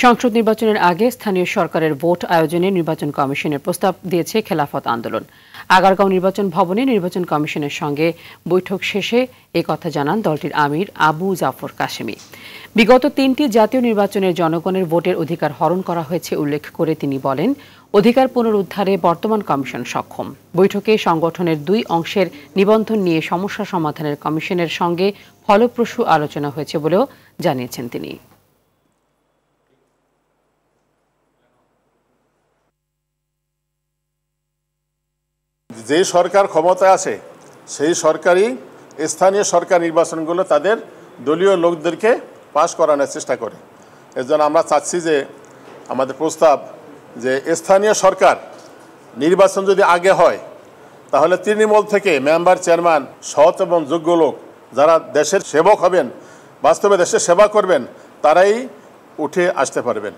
সংসদ নির্বাচনের আগে স্থানীয় সরকারের ভোট আয়োজনে নির্বাচন কমিশনের প্রস্তাব দিয়েছে খেলাফত আন্দোলন। আগারগাঁও নির্বাচন ভবনে নির্বাচন কমিশনের সঙ্গে বৈঠক শেষে কথা জানান দলটির আমির আবু জাফর কাশেমি। বিগত 3টি জাতীয় নির্বাচনের জনগণের ভোটের অধিকার হরণ করা হয়েছে উল্লেখ করে তিনি বলেন, অধিকার পুনরুদ্ধারে বর্তমান কমিশন সক্ষম। বৈঠকে সংগঠনের 2 অংশের নিবন্ধন নিয়ে সমস্যা সমাধানের কমিশনের সঙ্গে ফলপ্রসূ আলোচনা হয়েছে বলেও জানিয়েছেন তিনি। যে সরকার ক্ষমতায় আছে সেই সরকারই স্থানীয় সরকার নির্বাচনগুলো তাদের দলীয় লোকদেরকে পাশ করানোর চেষ্টা করে। এজন্য আমরা চাচ্ছি যে আমাদের প্রস্তাব যে স্থানীয় সরকার নির্বাচন যদি আগে হয় তাহলে তৃণমূল থেকে মেম্বার চেয়ারম্যান সৎ এবং যোগ্য লোক যারা দেশের সেবক হবেন, বাস্তবে দেশের সেবা করবেন, তারাই উঠে আসতে পারবেন।